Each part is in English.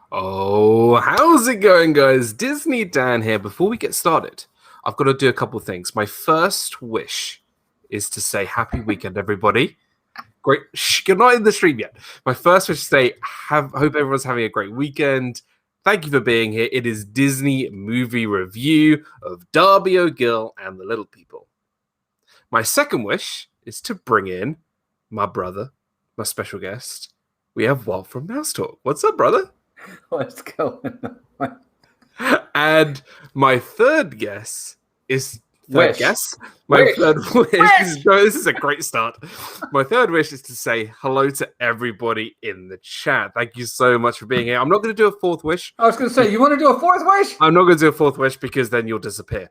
Oh, how's it going, guys? Disney Dan here. Before we get started, I've got to do a couple things. My first wish is to say happy weekend, everybody. Great. You're not in the stream yet. My first wish is to say, hope everyone's having a great weekend. Thank you for being here. It is Disney movie review of Darby O'Gill and the Little People. My second wish is to bring in my brother, my special guest. We have Walt from Mouse Talk. What's up, brother? What's going on? And my third guess is Wish. third wish. No, this is a great start. My third wish is to say hello to everybody in the chat. Thank you so much for being here. I'm not going to do a fourth wish. I was going to say, you want to do a fourth wish? I'm not going to do a fourth wish because then you'll disappear.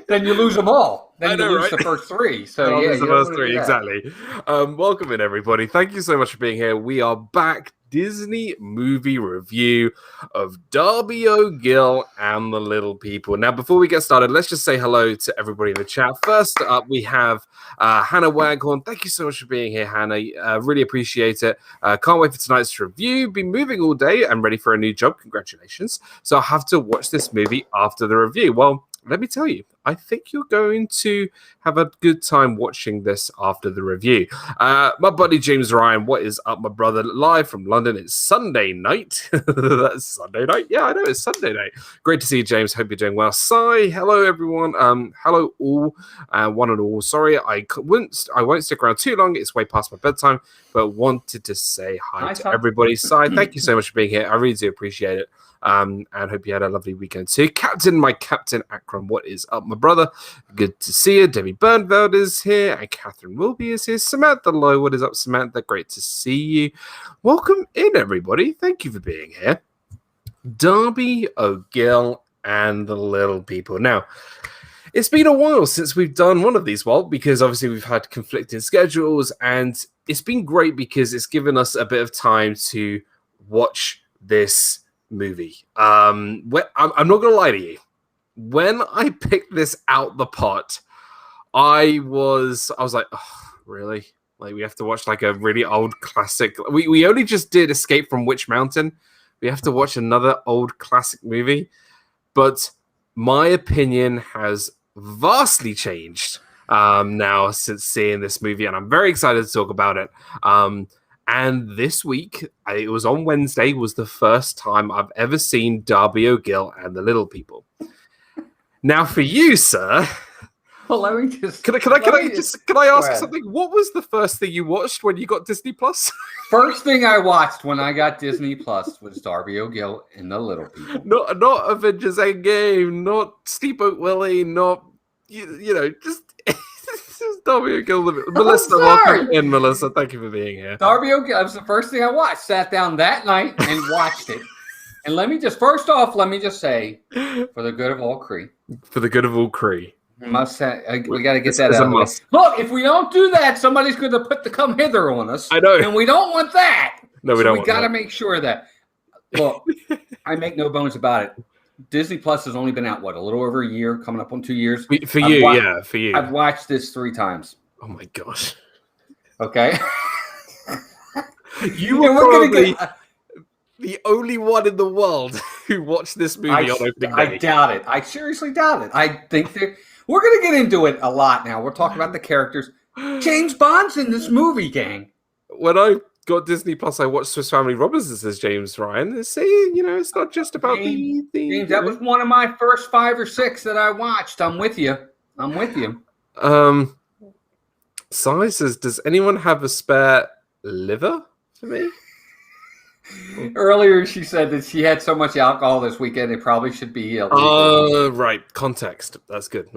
Then you lose them all. Then know, you lose right? the first three. So yeah, the first three, exactly. Welcome in, everybody. Thank you so much for being here. We are back. Disney movie review of Darby O'Gill and the Little People. Now, before we get started, let's just say hello to everybody in the chat. First up, we have Hannah Waghorn. Thank you so much for being here, Hannah. Really appreciate it. Can't wait for tonight's review. Been moving all day and ready for a new job. Congratulations. So I'll have to watch this movie after the review. Well, let me tell you, I think you're going to have a good time watching this after the review. My buddy James Ryan, what is up, my brother? Live from London. It's Sunday night. That's Sunday night. Yeah, I know it's Sunday night. Great to see you, James. Hope you're doing well. Sai, hello everyone. Hello all, one and all. Sorry, I won't stick around too long. It's way past my bedtime, but wanted to say hi to everybody. Sai, thank you so much for being here. I really do appreciate it. And hope you had a lovely weekend too. My Captain Akram, what is up, my brother? Good to see you. Debbie Bernveld is here, and Catherine Wilby is here. Samantha Lowe, what is up, Samantha? Great to see you. Welcome in, everybody. Thank you for being here. Darby O'Gill and the Little People. Now, it's been a while since we've done one of these, Walt, because obviously we've had conflicting schedules, and it's been great because it's given us a bit of time to watch this movie. I'm not gonna lie to you. When I picked this out the pot, I was like, oh, really? Like, we have to watch like a really old classic. We only just did Escape from Witch Mountain. We have to watch another old classic movie. But my opinion has vastly changed now since seeing this movie, and I'm very excited to talk about it. And this week, it was on Wednesday, was the first time I've ever seen Darby O'Gill and the Little People. Now, for you, sir, well, let me just. Can I ask something? What was the first thing you watched when you got Disney Plus? First thing I watched when I got Disney Plus was Darby O'Gill and the Little People. Not Avengers Endgame, not Steamboat Willie, not you know, just. Darby O'Gill. Melissa, welcome in, Melissa. Thank you for being here. Darby O'Gill. It was the first thing I watched. Sat down that night and watched it. And let me just say, for the good of all Cree. For the good of all Cree. We got to get that out of the way. Look, if we don't do that, somebody's going to put the come hither on us. I know. And we don't want that. No, we don't. We got to make sure that. Look, I make no bones about it. Disney Plus has only been out, a little over a year, coming up on 2 years. For you. I've watched this 3 times. Oh my gosh. Okay. You were probably the only one in the world who watched this movie on opening day. I doubt it. I seriously doubt it. I think we're going to get into it a lot now. We're talking about the characters. James Bond's in this movie, gang. When I got Disney Plus, I watched Swiss Family Robinsons as James Ryan. It's not just about James, that was one of my first 5 or 6 that I watched. I'm with you. Sai says, does anyone have a spare liver for me? Earlier, she said that she had so much alcohol this weekend, it probably should be illegal. Right. Context. That's good.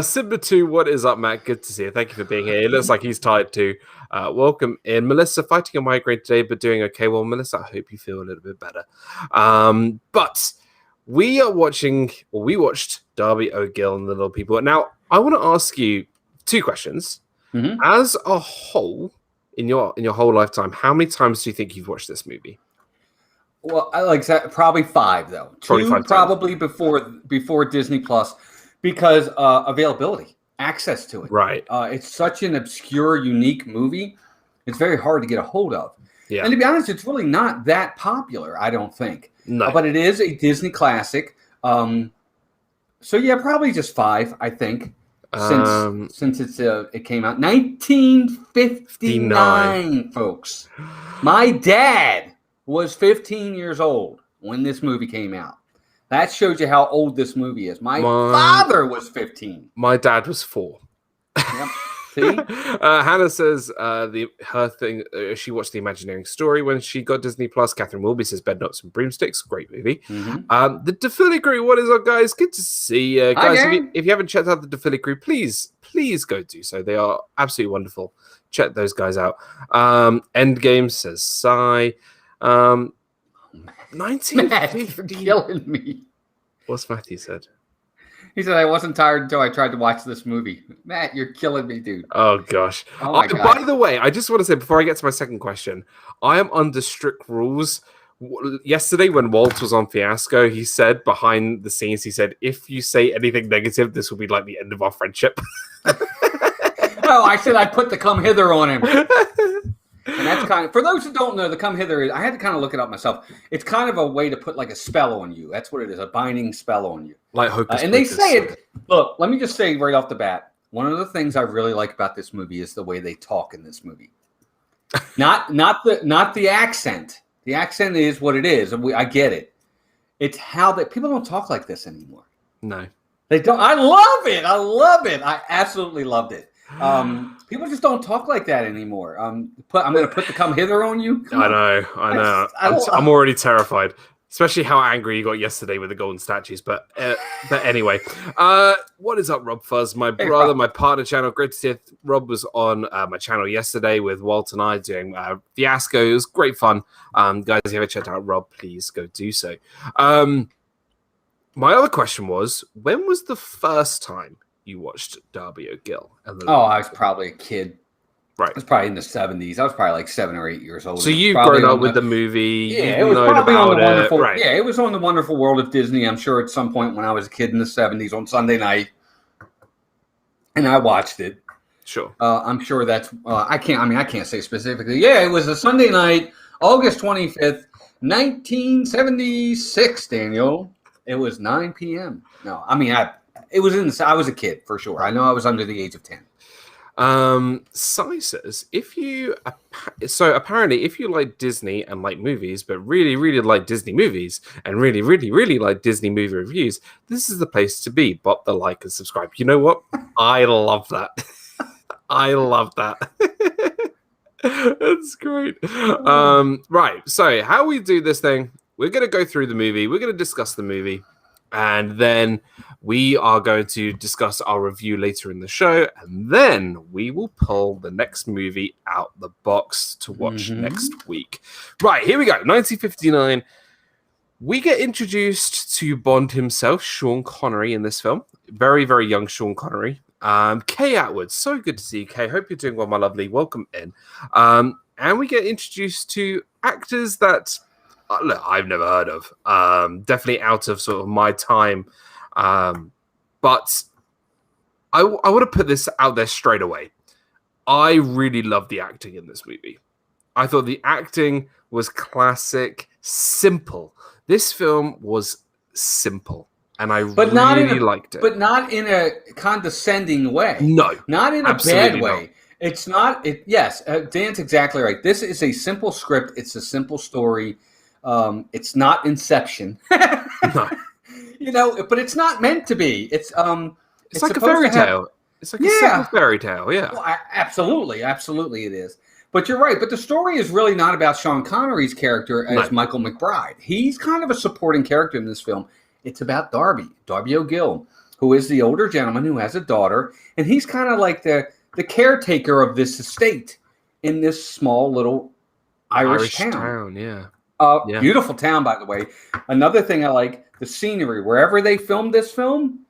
Simba 2, what is up, Matt? Good to see you. Thank you for being here. It looks like he's tired too. Welcome in. Melissa, fighting a migraine today, but doing okay. Well, Melissa, I hope you feel a little bit better. But we watched Darby O'Gill and the Little People. Now, I want to ask you 2 questions. Mm-hmm. As a whole, in your whole lifetime, how many times do you think you've watched this movie? Well, I like that, probably 5 though. 2 probably before Disney Plus, because availability, access to it. Right. It's such an obscure, unique movie. It's very hard to get a hold of. Yeah. And to be honest, it's really not that popular, I don't think. No. But it is a Disney classic. So yeah, probably just 5, I think. Since it came out 1959, folks. My dad was 15 years old when this movie came out. That shows you how old this movie is. My father was 15. My dad was 4. Yep. See? Hannah says her thing. She watched The Imagineering Story when she got Disney Plus. Catherine Wilby says Bed Knobs and Broomsticks, great movie. Mm-hmm. The Defiligree, what is up, guys? Good to see you, guys. If you haven't checked out the Defiligree, please go do so. They are absolutely wonderful. Check those guys out. Endgame says Sigh. 1950. Matt, you're killing me. What's Matthew said? He said, I wasn't tired until I tried to watch this movie. Matt, you're killing me, dude. Oh, gosh. Oh my God. By the way, I just want to say, before I get to my second question, I am under strict rules. Yesterday, when Walt was on Fiasco, he said behind the scenes, he said, if you say anything negative, this will be like the end of our friendship. Oh, I said I'd put the come hither on him. And that's kind of, for those who don't know, the come hither is, I had to kind of look it up myself. It's kind of a way to put like a spell on you. That's what it is, a binding spell on you. Like Hocus and they say it, look, let me just say right off the bat, one of the things I really like about this movie is the way they talk in this movie. Not the accent. The accent is what it is. I get it. It's how that people don't talk like this anymore. No. They don't. I love it. I absolutely loved it. People just don't talk like that anymore. I'm going to put the come hither on you. I know. I'm already terrified, especially how angry you got yesterday with the golden statues. But anyway, what is up, RobFuz? My brother, Rob. My partner channel. Great to see you. Rob was on my channel yesterday with Walt and I doing Fiasco. It was great fun. Guys, if you haven't checked out Rob, please go do so. My other question was, when was the first time you watched Darby or Gill? I was probably a kid. Right. It was probably in the 70s. I was probably like 7 or 8 years old. So you've grown up with the movie. Yeah, it was probably on the wonderful. Right. Yeah, it was on the Wonderful World of Disney. I'm sure at some point when I was a kid in the 70s on Sunday night, and I watched it. Sure. I'm sure that's. I can't say specifically. Yeah, it was a Sunday night, August 25th, 1976. Daniel, it was 9 p.m. No, it was I was a kid for sure. I know I was under the age of 10. Sai says, apparently if you like Disney and like movies, but really, really like Disney movies and really, really, really like Disney movie reviews, this is the place to be. Bop the like and subscribe. You know what? I love that. I love that. That's great. Right. So how we do this thing, we're going to go through the movie. We're going to discuss the movie. And then we are going to discuss our review later in the show. And then we will pull the next movie out the box to watch next week. Right, here we go. 1959. We get introduced to Bond himself, Sean Connery, in this film. Very, very young Sean Connery. Kay Atwood. So good to see you, Kay. Hope you're doing well, my lovely. Welcome in. And we get introduced to actors that... look, I've never heard of. Definitely out of sort of my time. But I want to put this out there straight away. I really love the acting in this movie. I thought the acting was classic, simple. This film was simple, and I really liked it. But not in a condescending way. No. Not in a bad way. Not. It's not... Yes, Dan's exactly right. This is a simple script. It's a simple story. It's not Inception, no. But it's not meant to be. It's like a fairy tale. It's like a simple fairy tale. Yeah, well, absolutely it is. But you're right. But the story is really not about Sean Connery's character as Michael McBride. He's kind of a supporting character in this film. It's about Darby O'Gill, who is the older gentleman who has a daughter, and he's kind of like the caretaker of this estate in this small little Irish town. Yeah. Beautiful town, by the way. Another thing I like, the scenery. Wherever they filmed this film,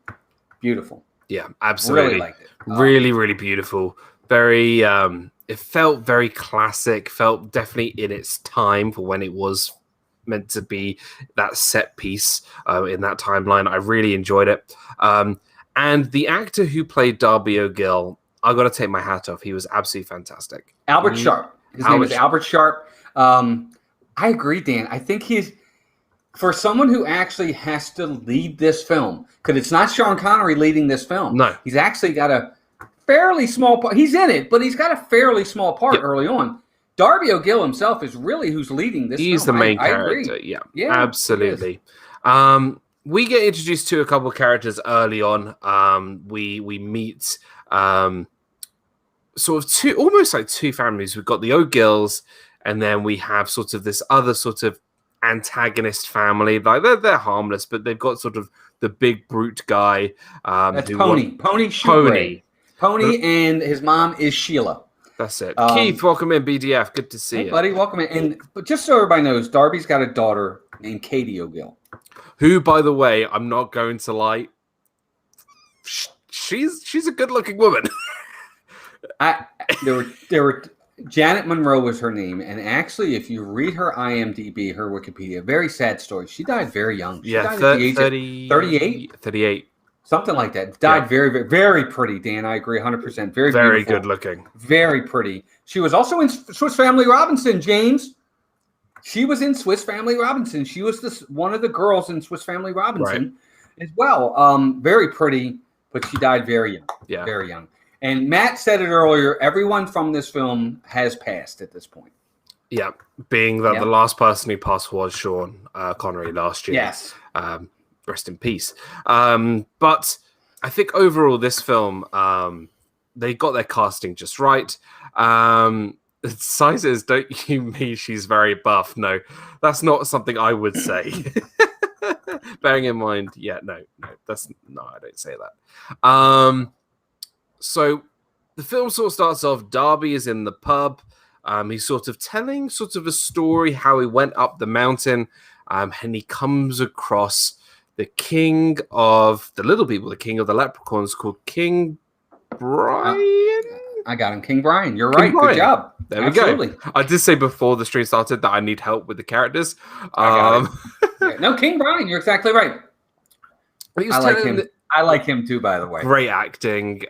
beautiful. Yeah, absolutely. Really liked it. Really, really beautiful. Very, it felt very classic, felt definitely in its time for when it was meant to be that set piece in that timeline. I really enjoyed it. And the actor who played Darby O'Gill, I got to take my hat off. He was absolutely fantastic. Albert Sharp. His name is Albert Sharp. I agree, Dan. I think he's for someone who actually has to lead this film, because it's not Sean Connery leading this film. No. He's actually got a fairly small part. He's in it, but he's got a fairly small part early on. Darby O'Gill himself is really who's leading this film. He's the main character. I agree. Yeah, absolutely. We get introduced to a couple of characters early on. We meet sort of almost like two families. We've got the O'Gills, and then we have sort of this other sort of antagonist family. Like they're harmless, but they've got sort of the big brute guy. That's Pony. Pony, and his mom is Sheila. That's it. Keith, welcome in, BDF. Good to see you, buddy. Welcome in. But just so everybody knows, Darby's got a daughter named Katie O'Gill, who, by the way, I'm not going to lie, she's a good-looking woman. There were Janet Monroe was her name, and actually, if you read her IMDb, her Wikipedia, very sad story. She died very young. She died at the age of 38? 38. Something like that. Died very, very, very pretty, Dan. I agree 100%. Very beautiful. Good looking. Very pretty. She was also in Swiss Family Robinson, James. She was in Swiss Family Robinson. She was one of the girls in Swiss Family Robinson as well. Very pretty, but she died very young. Yeah. Very young. And Matt said it earlier, everyone from this film has passed at this point. Yeah, being that the last person who passed was Sean Connery last year. Yes. Rest in peace. But I think overall this film, they got their casting just right. Sizes, don't you mean she's very buff? No, that's not something I would say. Bearing in mind, I don't say that. So the film sort of starts off, Darby is in the pub. He's sort of telling sort of a story, how he went up the mountain, and he comes across the king of the little people, the king of the leprechauns, called King Brian. I got him, King Brian. You're right. Good job. There we go. I did say before the stream started that I need help with the characters. No, King Brian. You're exactly right. I like him. I like him too, by the way. Great acting.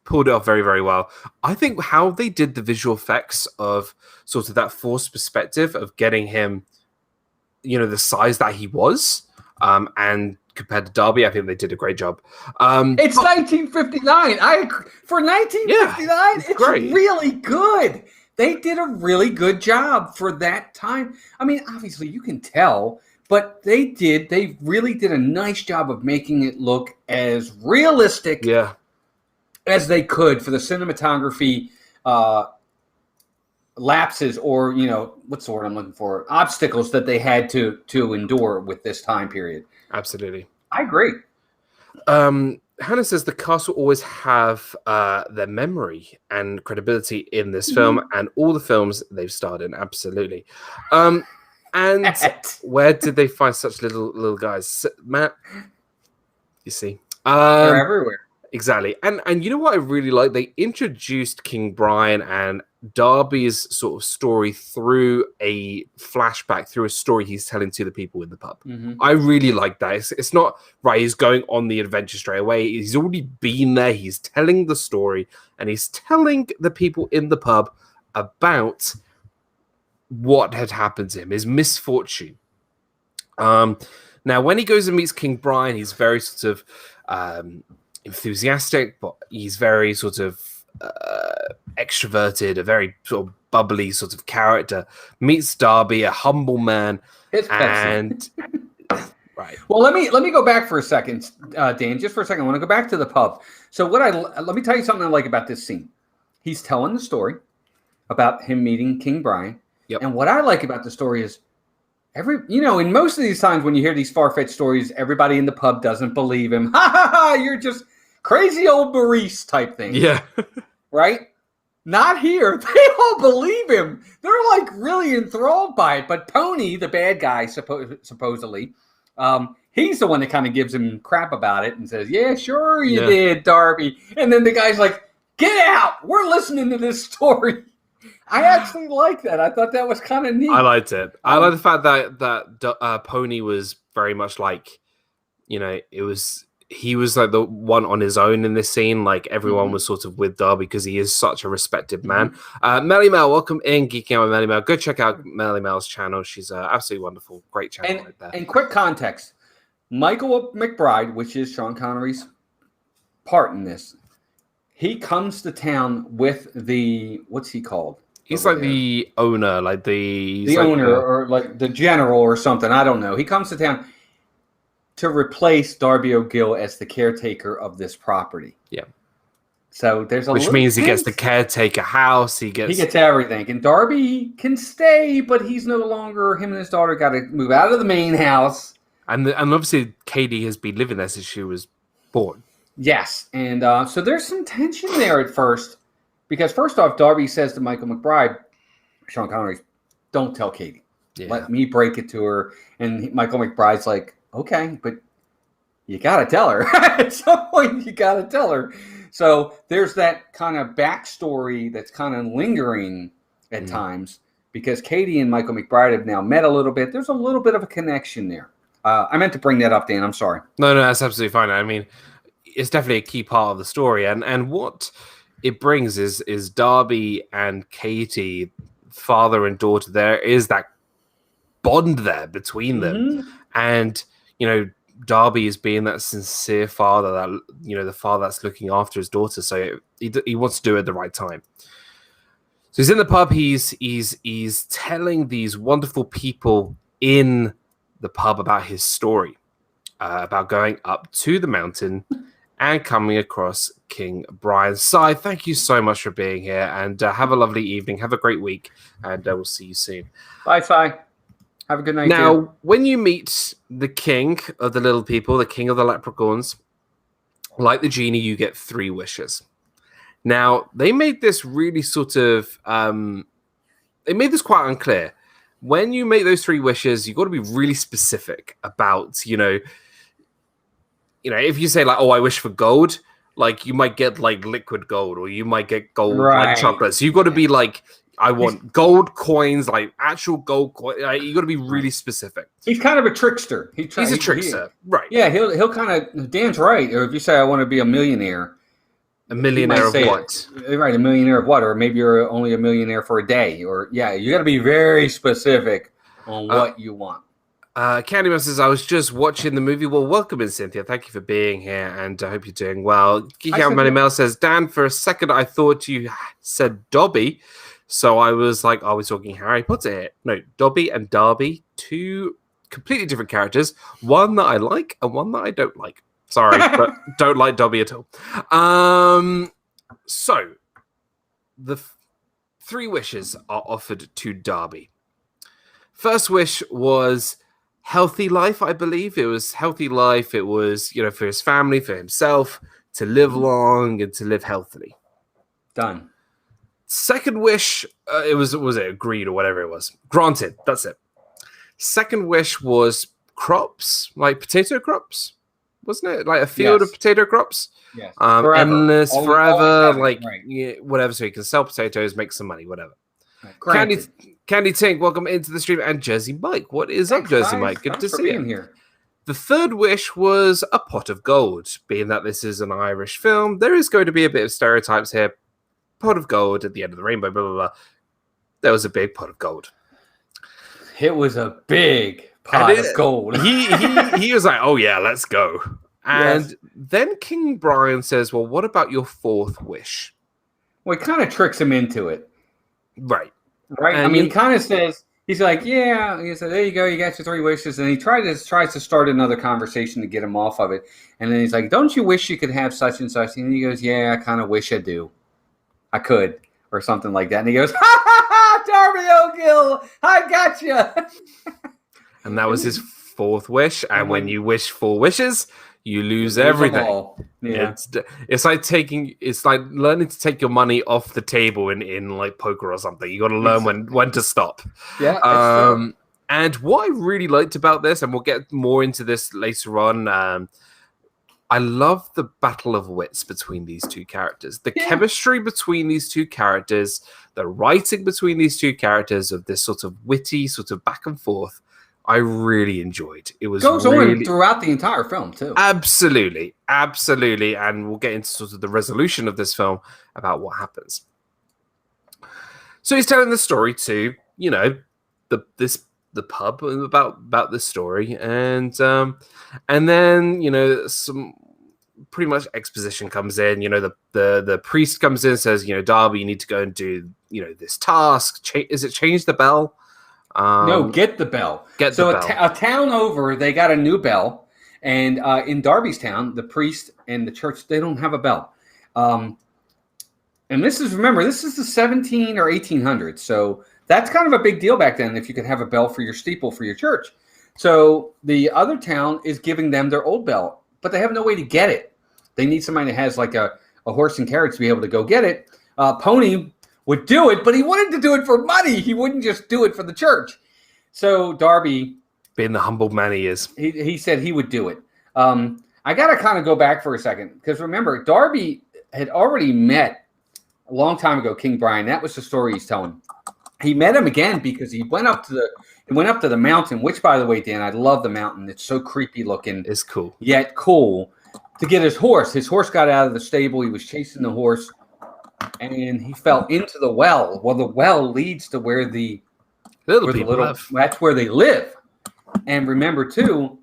Pulled it off very, very well. I think how they did the visual effects of sort of that forced perspective of getting him, the size that he was, and compared to Darby, I think they did a great job. It's 1959. For 1959, it's great. Really good. They did a really good job for that time. I mean, obviously, you can tell. But they really did a nice job of making it look as realistic as they could for the cinematography lapses or, what's the word I'm looking for? Obstacles that they had to endure with this time period. Absolutely. I agree. Hannah says the cast will always have their memory and credibility in this film and all the films they've starred in. Absolutely. And where did they find such little guys? Matt, you see. They're everywhere. Exactly. And you know what I really like? They introduced King Brian and Darby's sort of story through a flashback, through a story he's telling to the people in the pub. I really like that. It's not, right, he's going on the adventure straight away. He's already been there. He's telling the story, and he's telling the people in the pub about what had happened to him, his misfortune. Now, when he goes and meets King Brian, he's very sort of enthusiastic, but he's very sort of extroverted, a very sort of bubbly sort of character. Meets Darby, a humble man, and right. Well, let me go back for a second, Dan. Just for a second, I want to go back to the pub. So, let me tell you something I like about this scene. He's telling the story about him meeting King Brian. Yep. And what I like about the story is in most of these times when you hear these far-fetched stories, everybody in the pub doesn't believe him. Ha ha ha! You're just crazy old Maurice type thing. Yeah. Right? Not here. They all believe him. They're like really enthralled by it. But Pony, the bad guy, supposedly, he's the one that kind of gives him crap about it and says, "Yeah, sure you did, Darby." And then the guy's like, "Get out! We're listening to this story." I actually like that. I thought that was kind of neat. I liked it. I like the fact that Pony was very much like, it was he was like the one on his own in this scene. Like everyone Mhm. was sort of with Darby because he is such a respected man. Melly Mel, welcome in Geeking Out with Melly Mel. Go check out Melly Mel's channel. She's absolutely wonderful. Great channel right there. And quick context. Michael McBride, which is Sean Connery's part in this, he comes to town with what's he called? He's like the owner, like the owner or like the general or something. I don't know. He comes to town to replace Darby O'Gill as the caretaker of this property. Yeah. So there's which means he gets the caretaker house. He gets everything. And Darby can stay, but he's no longer. Him and his daughter got to move out of the main house. And obviously Katie has been living there since she was born. Yes, and so there's some tension there at first, because first off, Darby says to Michael McBride, Sean Connery, "Don't tell Katie. Yeah. Let me break it to her." And Michael McBride's like, "Okay, but you got to tell her. At some point, you got to tell her." So there's that kind of backstory that's kind of lingering at times, because Katie and Michael McBride have now met a little bit. There's a little bit of a connection there. I meant to bring that up, Dan. I'm sorry. No, that's absolutely fine. I mean, it's definitely a key part of the story, and what it brings is Darby and Katie, father and daughter. There is that bond there between them, and Darby is being that sincere father, that the father that's looking after his daughter. So he wants to do it at the right time. So he's in the pub. He's telling these wonderful people in the pub about his story, about going up to the mountain and coming across King Brian. Si, thank you so much for being here, and have a lovely evening. Have a great week, and we'll see you soon. Bye, Si. Have a good night. Now, when you meet the king of the little people, the king of the leprechauns, like the genie, you get 3 wishes. Now, they made this really sort of... they made this quite unclear. When you make those 3 wishes, you've got to be really specific about, if you say like, "Oh, I wish for gold," like you might get like liquid gold, or you might get gold like chocolate. So you've got to be like, "I want gold coins, like actual gold coins." You got to be really specific. He's kind of a trickster. He's a trickster, right? Yeah, he'll kind of. Dan's right. Or if you say, "I want to be a millionaire," a millionaire of what? Right, a millionaire of what? Or maybe you're only a millionaire for a day. Or you got to be very specific on what you want. Candyman says, "I was just watching the movie." Well, welcome in, Cynthia. Thank you for being here, and I hope you're doing well. Geek Out Money Mail says, "Dan, for a second, I thought you said Dobby, so I was like, are we talking Harry Potter here?" No, Dobby and Darby, 2 completely different characters. One that I like, and one that I don't like. Sorry, but don't like Dobby at all. So, the 3 wishes are offered to Darby. First wish was healthy life, I believe. It was healthy life. It was, for his family, for himself, to live long and to live healthily. Done. Second wish, was it agreed or whatever it was? Granted, that's it. Second wish was crops, like potato crops, wasn't it? Like a field of potato crops. Yes. Endless, forever, right. Whatever, so he can sell potatoes, make some money, whatever. Right. Candy Tink, welcome into the stream, and Jersey Mike. What is up, Jersey Mike? Good to see you here. The third wish was a pot of gold. Being that this is an Irish film, there is going to be a bit of stereotypes here. Pot of gold at the end of the rainbow, blah, blah, blah. There was a big pot of gold. It was a big pot of gold. He was like, "Oh yeah, let's go." And then King Brian says, "Well, what about your 4th wish?" Well, he kind of tricks him into it. Right. Right. And he kind of says, he's like, "Yeah." He said, "There you go. You got your 3 wishes." And he tries to start another conversation to get him off of it. And then he's like, "Don't you wish you could have such and such?" And he goes, "Yeah, I kind of wish I do. I could," or something like that. And he goes, "Ha ha ha, Darby O'Gill, I got you." And that was his 4th wish. And when you wish 4 wishes, you lose everything. Yeah. It's like learning to take your money off the table in like poker or something. You got to learn when to stop. Yeah. And what I really liked about this, and we'll get more into this later on, I love the battle of wits between these 2 characters. The chemistry between these 2 characters, the writing between these 2 characters of this sort of witty, sort of back and forth, I really enjoyed. It was Goes really on throughout the entire film too. absolutely, and we'll get into sort of the resolution of this film about what happens. So he's telling the story to, you know, the pub about this story, and then, you know, some pretty much exposition comes in. You know, the priest comes in, says, you know, Darby, you need to go and do, you know, this task. Is it change the bell? No, get the bell. A town over, they got a new bell, and in Darby's town, the priest and the church, they don't have a bell. And this is the 17 or 1800s, so that's kind of a big deal back then if you could have a bell for your steeple for your church. So the other town is giving them their old bell, but they have no way to get it. They need somebody that has like a horse and carriage to be able to go get it. Pony would do it, but he wanted to do it for money. He wouldn't just do it for the church. So Darby, being the humble man he is, he said he would do it. I got to kind of go back for a second because remember, Darby had already met a long time ago King Brian. That was the story he's telling. He met him again because he went up to the mountain, which, by the way, Dan, I love the mountain. It's so creepy looking. It's cool. Yet cool. To get his horse. His horse got out of the stable. He was chasing the horse, and he fell into the well. Well, the well leads to where the little people live. That's where they live. And remember, too,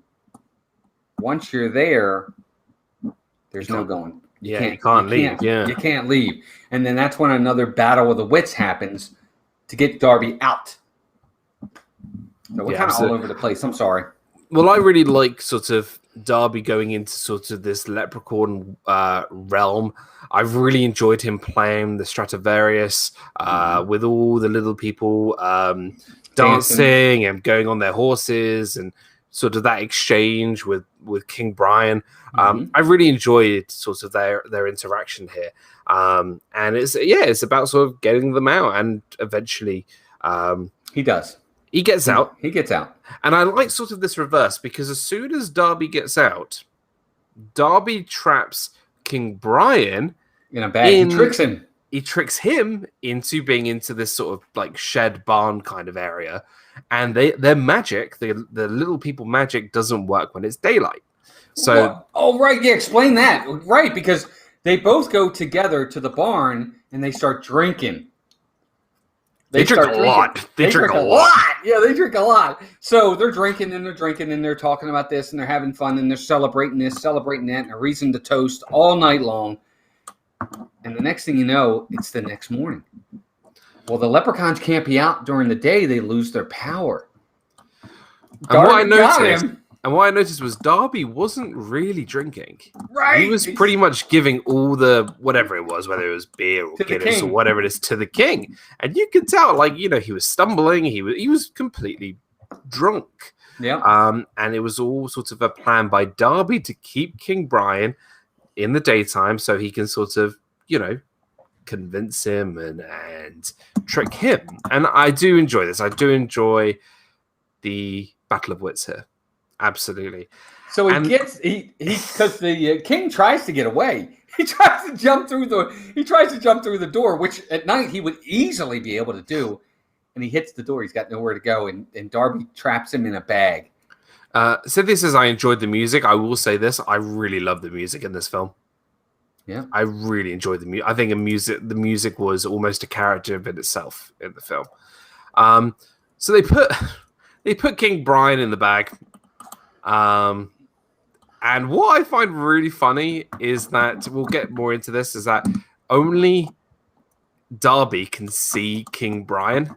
once you're there, there's no going. You can't leave. You can't leave. And then that's when another battle of the wits happens to get Darby out. So we're kind of all over the place. I'm sorry. Well, I really like sort of Darby going into sort of this leprechaun realm. I've really enjoyed him playing the Stradivarius with all the little people dancing and going on their horses and sort of that exchange with King Brian. I really enjoyed sort of their interaction here. And it's about sort of getting them out, and eventually he does. He gets out. He gets out. And I like sort of this reverse, because as soon as Darby gets out, Darby traps King Brian in a bag. He tricks him. He tricks him into being into this sort of like shed barn kind of area. And their magic, the little people magic, doesn't work when it's daylight. So right, yeah, explain that. Right, because they both go together to the barn and they start drinking. They drink a lot. They drink a lot. Yeah, they drink a lot. So they're drinking and they're talking about this and they're having fun and they're celebrating this, celebrating that, and a reason to toast all night long. And the next thing you know, it's the next morning. Well, the leprechauns can't be out during the day. They lose their power. And what I noticed was Darby wasn't really drinking. Right. He was pretty much giving all the, whatever it was, whether it was beer or Guinness or whatever it is, to the king. And you could tell, like, you know, he was stumbling. He was completely drunk. Yeah. And it was all sort of a plan by Darby to keep King Brian in the daytime so he can sort of, you know, convince him and trick him. And I do enjoy this. I do enjoy the Battle of Wits here. Absolutely. So because the king tries to get away. He tries to jump through the door, which at night he would easily be able to do. And he hits the door. He's got nowhere to go. And Darby traps him in a bag. Cynthia says, I enjoyed the music. I will say this. I really love the music in this film. Yeah. I really enjoyed the music. I think the music was almost a character in itself in the film. So they put King Brian in the bag. And what I find really funny is that, we'll get more into this, is that only Darby can see King Brian,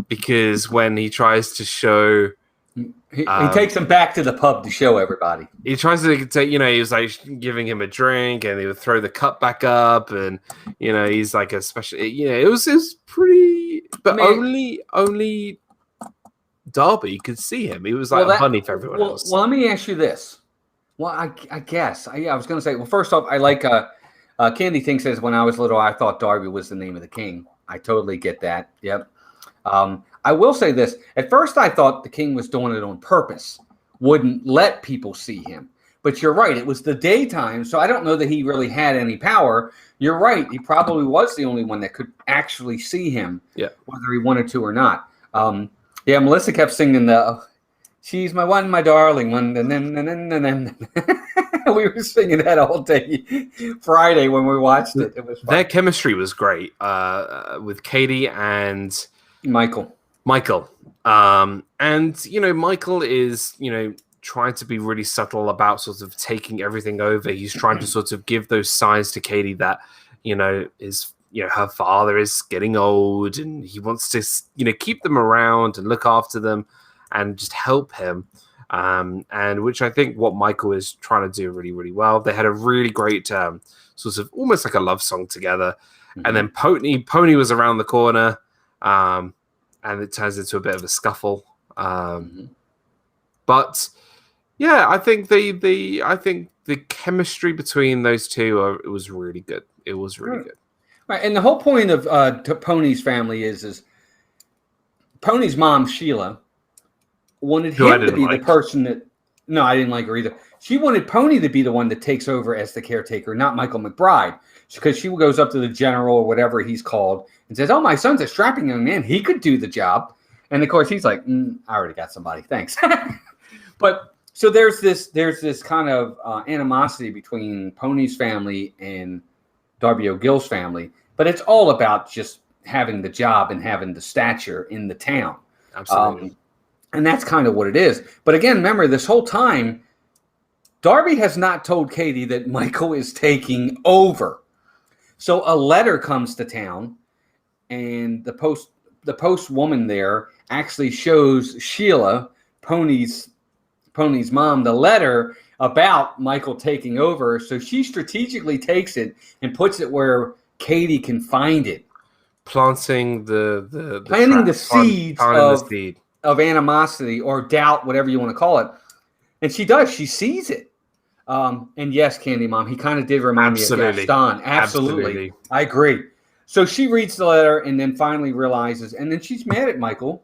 because when he tries to show, he takes him back to the pub to show everybody. He tries to take, you know, he was like giving him a drink, and he would throw the cup back up, and you know, he's like a special, you know, it was pretty, but only Darby could see him. He was like a bunny for everyone else. Well, let me ask you this. Well, I guess. I was going to say, well, first off, I like Candy Thing says, when I was little, I thought Darby was the name of the king. I totally get that. Yep. I will say this. At first, I thought the king was doing it on purpose. Wouldn't let people see him. But you're right. It was the daytime, so I don't know that he really had any power. You're right. He probably was the only one that could actually see him, whether he wanted to or not. Yeah, Melissa kept singing the "She's my one, my darling one," and then we were singing that all day Friday when we watched it. It was fun. Their chemistry was great with Katie and Michael. And Michael is trying to be really subtle about sort of taking everything over. He's trying to sort of give those signs to Katie that is her father is getting old, and he wants to keep them around and look after them and just help him. And which I think what Michael is trying to do really, really well. They had a really great sort of almost like a love song together. Mm-hmm. And then Pony was around the corner, and it turns into a bit of a scuffle. But yeah, I think the chemistry between those two it was really good. It was really good. Right, and the whole point of Pony's family is Pony's mom, Sheila, wanted him to be the person that... No, I didn't like her either. She wanted Pony to be the one that takes over as the caretaker, not Michael McBride, because she goes up to the general or whatever he's called and says, "Oh, my son's a strapping young man. He could do the job." And of course, he's like, "I already got somebody. Thanks." But so there's this kind of animosity between Pony's family and Darby O'Gill's family, but it's all about just having the job and having the stature in the town. Absolutely. And that's kind of what it is. But again, remember, this whole time, Darby has not told Katie that Michael is taking over. So a letter comes to town, and the post woman there actually shows Sheila, Pony's mom, the letter about Michael taking over. So she strategically takes it and puts it where Katie can find it, planting the seeds of animosity or doubt, whatever you want to call it. And she does. She sees it. And yes, Candy Mom, he kind of did remind me of Gaston. Absolutely. I agree. So she reads the letter and then finally realizes, and then she's mad at Michael.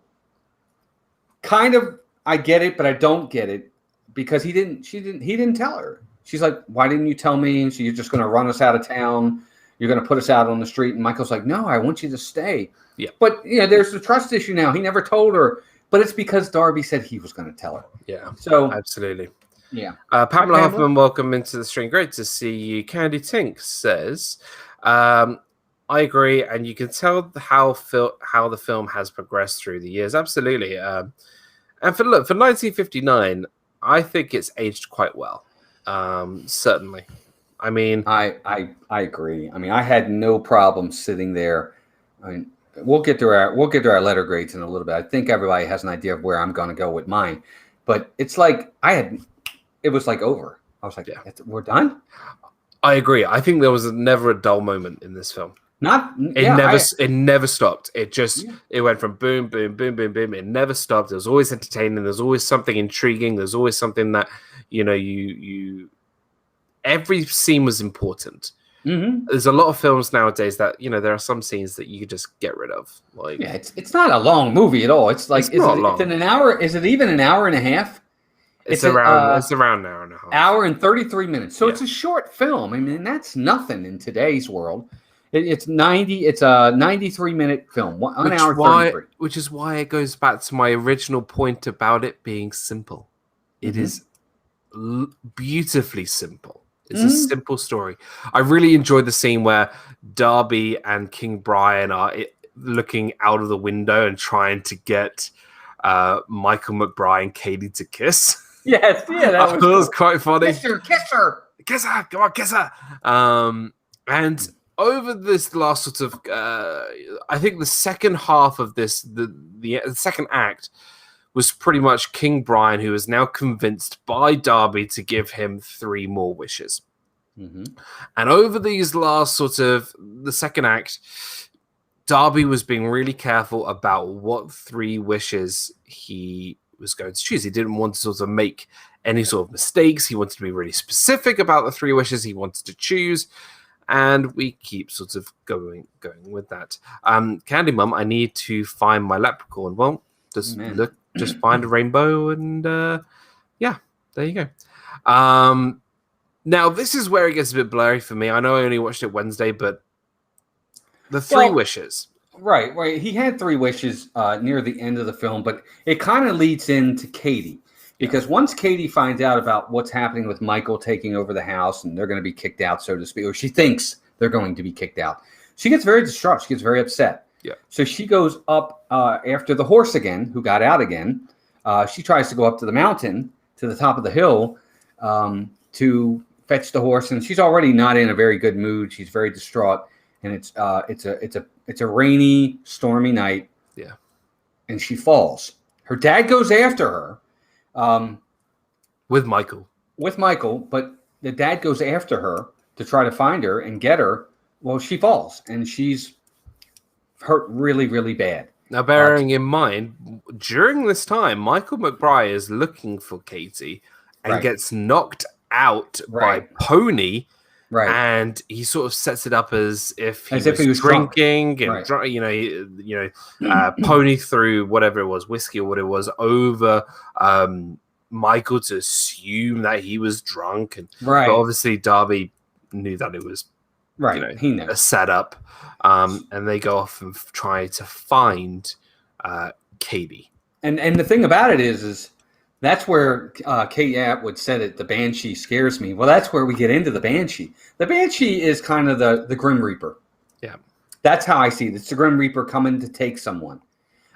Kind of, I get it, but I don't get it because he didn't tell her. She's like, "Why didn't you tell me?" And so you're just going to run us out of town. You're going to put us out on the street. And Michael's like, "No, I want you to stay." Yeah. But there's the trust issue now. He never told her, but it's because Darby said he was going to tell her. Yeah. So absolutely. Yeah. Pamela Hoffman, welcome into the stream. Great to see you. Candy Tink says, "I agree, and you can tell how the film has progressed through the years. Absolutely. And for 1959, I think it's aged quite well. Certainly. I mean, I agree. I mean, I had no problem sitting there. I mean, we'll get to our letter grades in a little bit. I think everybody has an idea of where I'm going to go with mine, but it's like it was like over. I was like, yeah, we're done. I agree. I think there was never a dull moment in this film. It never stopped. It went from boom, boom, boom, boom, boom. It never stopped. It was always entertaining. There's always something intriguing. There's always something that every scene was important. Mm-hmm. There's a lot of films nowadays that there are some scenes that you could just get rid of. Like, yeah, it's not a long movie at all. It's like it's an hour. Is it even an hour and a half? It's around an hour and a half. Hour and 33 minutes. So it's a short film. I mean, that's nothing in today's world. It's a 93-minute film. 1 hour 33. Which is why it goes back to my original point about it being simple. It is beautifully simple. It's a simple story. I really enjoyed the scene where Darby and King Brian are looking out of the window and trying to get Michael McBride and Katie to kiss. Yes, yeah, that was quite funny. Kiss her, come on, kiss her. And over this last sort of, I think the second half of this, the second act was pretty much King Brian, who is now convinced by Darby to give him 3 more wishes. Mm-hmm. And over these last sort of the second act, Darby was being really careful about what 3 wishes he was going to choose. He didn't want to sort of make any sort of mistakes. He wanted to be really specific about the 3 wishes he wanted to choose. And we keep sort of going with that. Candy Mum, I need to find my leprechaun. Well, just find a rainbow and yeah, there you go. Now, this is where it gets a bit blurry for me. I know I only watched it Wednesday, but the 3 wishes. Right. He had three wishes near the end of the film, but it kind of leads into Katie. Because once Katie finds out about what's happening with Michael taking over the house and they're going to be kicked out, so to speak, or she thinks they're going to be kicked out, she gets very distraught. She gets very upset. Yeah. So she goes up after the horse again, who got out again. She tries to go up to the mountain, to the top of the hill, to fetch the horse, and she's already not in a very good mood. She's very distraught, and it's a rainy, stormy night. Yeah. And she falls. Her dad goes after her. With Michael, but the dad goes after her to try to find her and get her. Well, she falls and she's hurt really, really bad. Now, bearing in mind, during this time, Michael McBride is looking for Katie and gets knocked out by Pony. Right. And he sort of sets it up as if he was drinking drunk. And Pony threw whatever it was, whiskey or what it was, over Michael to assume that he was drunk. And but obviously Darby knew that it was he knew. A setup. And they go off and try to find Katie. And the thing about it is that's where Kate Atwood said it, the Banshee scares me. Well, that's where we get into the Banshee. The Banshee is kind of the Grim Reaper. Yeah. That's how I see it. It's the Grim Reaper coming to take someone.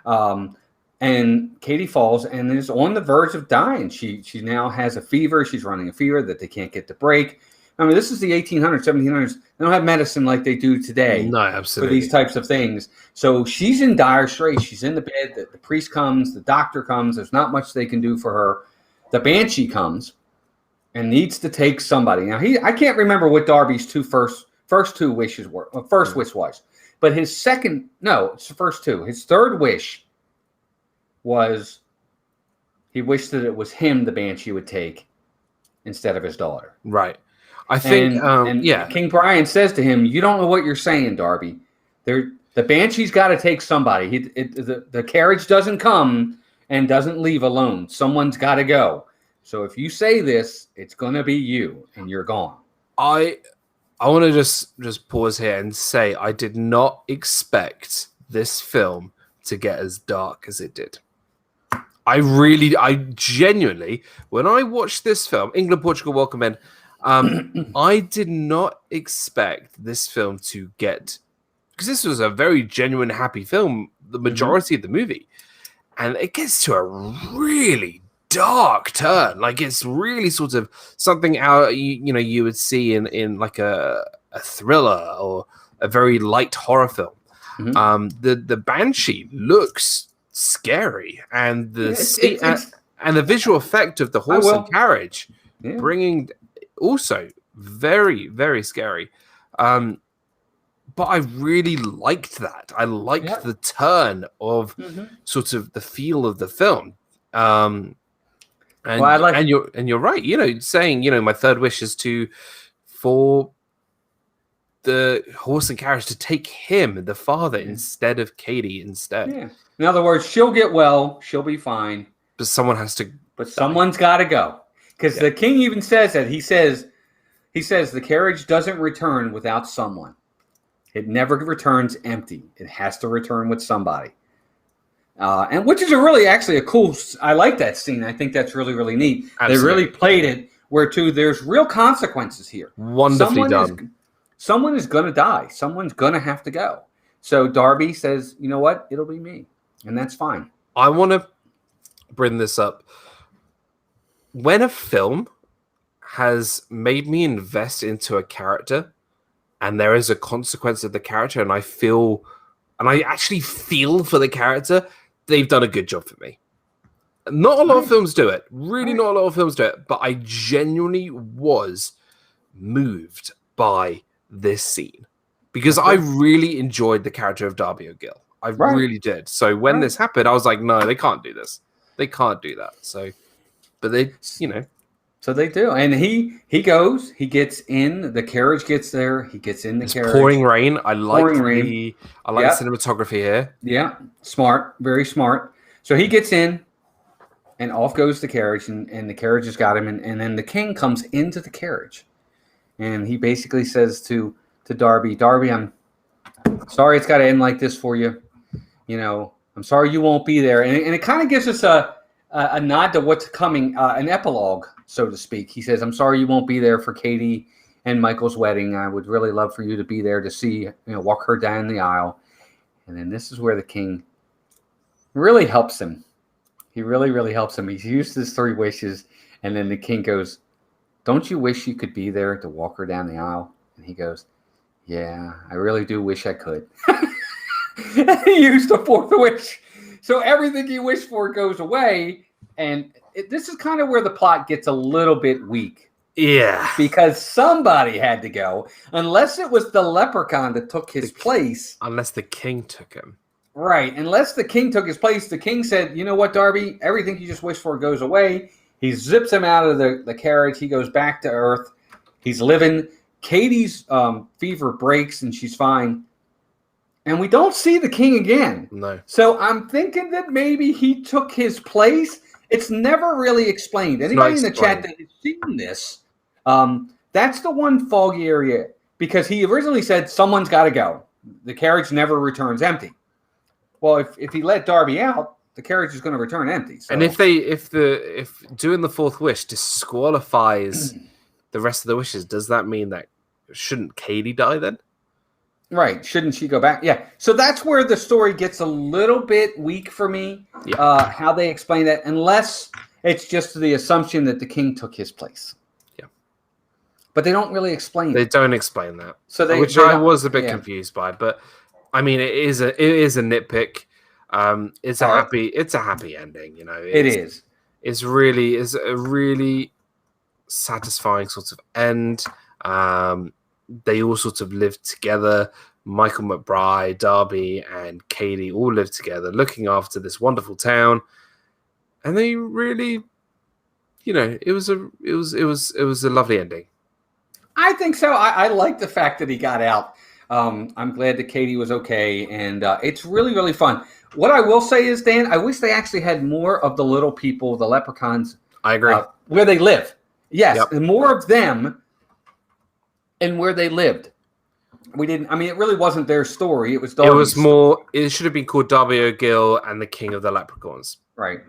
And Katie falls and is on the verge of dying. She now has a fever. She's running a fever that they can't get to break. I mean, this is the 1800s, 1700s. They don't have medicine like they do today. No, absolutely. For these types of things. So she's in dire straits. She's in the bed. The priest comes. The doctor comes. There's not much they can do for her. The Banshee comes and needs to take somebody. Now, I can't remember what Darby's first two wishes were. First wish was. But it's the first two. His third wish was he wished that it was him the Banshee would take instead of his daughter. Right. I think, King Brian says to him, "You don't know what you're saying, Darby. The Banshee's got to take somebody. The carriage doesn't come and doesn't leave alone. Someone's got to go. So if you say this, it's going to be you, and you're gone." I want to just pause here and say I did not expect this film to get as dark as it did. I genuinely, when I watched this film, England, Portugal, Welcome In, I did not expect this film to get, because this was a very genuine, happy film, the majority of the movie, and it gets to a really dark turn. Like, it's really sort of something out you would see in like a thriller or a very light horror film. The Banshee looks scary, and the visual effect of the horse and carriage bringing. Also, very, very scary. But I really liked that. I liked the turn of sort of the feel of the film. And you're right. Saying my third wish is for the horse and carriage to take him, the father, instead of Katie. Yeah. In other words, she'll get well. She'll be fine. But someone has to. But someone's got to go. Because the king even says that. He says the carriage doesn't return without someone. It never returns empty. It has to return with somebody. And which is actually a cool. I like that scene. I think that's really, really neat. Absolutely. They really played it where there's real consequences here. Wonderfully done. Someone is going to die. Someone's going to have to go. So Darby says, "You know what? It'll be me," and that's fine. I want to bring this up. When a film has made me invest into a character and there is a consequence of the character and I actually feel for the character, they've done a good job for me. Not a lot of films do it. Really not a lot of films do it. But I genuinely was moved by this scene because I really enjoyed the character of Darby O'Gill. I really did. So when this happened, I was like, no, they can't do this. They can't do that. So... But they, So they do. And he goes, he gets in, the carriage gets there, he gets in the carriage. Pouring rain. I like the cinematography here. Yeah. Smart. Very smart. So he gets in and off goes the carriage and the carriage has got him. And then the king comes into the carriage and he basically says to Darby, I'm sorry it's got to end like this for you. You know, I'm sorry you won't be there. And it kind of gives us a nod to what's coming, an epilogue, so to speak. He says, I'm sorry you won't be there for Katie and Michael's wedding. I would really love for you to be there to see, walk her down the aisle. And then this is where the king really helps him. He really, really helps him. He's used his 3 wishes. And then the king goes, don't you wish you could be there to walk her down the aisle? And he goes, yeah, I really do wish I could. He used the 4th wish. So everything he wished for goes away. And this is kind of where the plot gets a little bit weak. Yeah. Because somebody had to go. Unless it was the leprechaun that took his place. Unless the king took him. Right. Unless the king took his place. The king said, you know what, Darby? Everything you just wished for goes away. He zips him out of the carriage. He goes back to Earth. He's living. Katie's fever breaks and she's fine. And we don't see the king again. No. So I'm thinking that maybe he took his place. It's never really explained. Anybody in the chat that has seen this, that's the one foggy area. Because he originally said someone's got to go. The carriage never returns empty. Well, if he let Darby out, the carriage is going to return empty. So. And if doing the 4th wish disqualifies the rest of the wishes, does that mean that shouldn't Katie die then? Right. Shouldn't she go back? Yeah. So that's where the story gets a little bit weak for me. Yeah. How they explain that, unless it's just the assumption that the king took his place. Yeah. But they don't really explain. They don't explain that. So which I was a bit confused by, but I mean, it is a nitpick. It's a happy ending. It is. It's a really satisfying sort of end. They all sort of live together. Michael McBride, Darby, and Katie all live together, looking after this wonderful town. And they really, it was a lovely ending. I think so. I like the fact that he got out. I'm glad that Katie was okay, and it's really, really fun. What I will say is, Dan, I wish they actually had more of the little people, the leprechauns. I agree. Where they live. Yes, and more of them and where they lived. We didn't. I mean, it really wasn't their story. It was Darby's. It was more. It should have been called Darby O'Gill and the King of the Leprechauns. Right.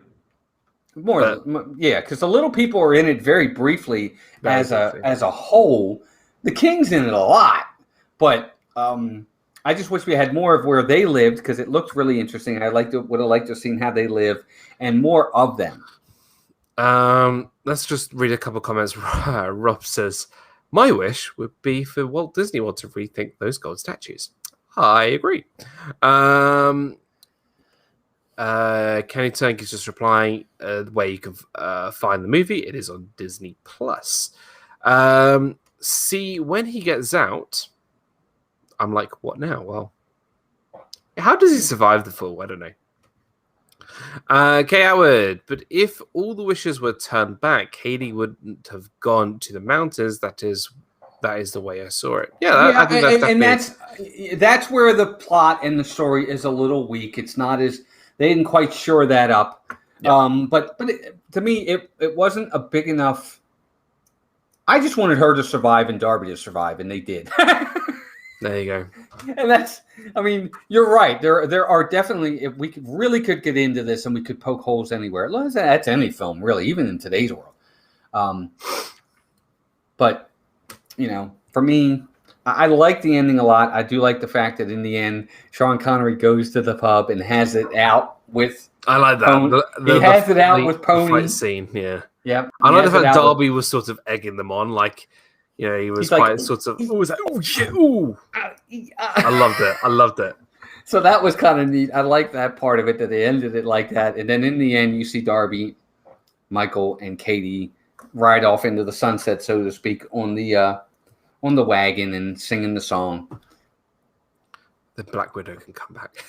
Because the little people are in it very briefly as a whole. The King's in it a lot, but I just wish we had more of where they lived because it looked really interesting. Would have liked to have seen how they live and more of them. Let's just read a couple comments. Rob says, my wish would be for Walt Disney World to rethink those gold statues. I agree. Kenny Tank is just replying where you can find the movie. It is on Disney Plus. See, when he gets out, I'm like, what now? Well, how does he survive the fall? I don't know. Kay Howard, but if all the wishes were turned back, Katie wouldn't have gone to the mountains. That is the way I saw it. I think that's where the plot and the story is a little weak. It's not as they didn't quite shore that up. Yeah. But to me, it wasn't a big enough. I just wanted her to survive and Darby to survive, and they did. There you go. And you're right. There are definitely, if we could get into this and we could poke holes anywhere. That's any film, really, even in today's world. But, for me, I like the ending a lot. I do like the fact that in the end, Sean Connery goes to the pub and has it out with. I like that. He has it out with Pony. Fight scene, yeah. Yeah. I like the fact Darby was sort of egging them on, like. He was quite like, sort of. He was like, "Oh shit! Ooh!" I loved it. So that was kind of neat. I like that part of it that they ended it like that, and then in the end, you see Darby, Michael, and Katie ride off into the sunset, so to speak, on the wagon and singing the song. The Black Widow can come back.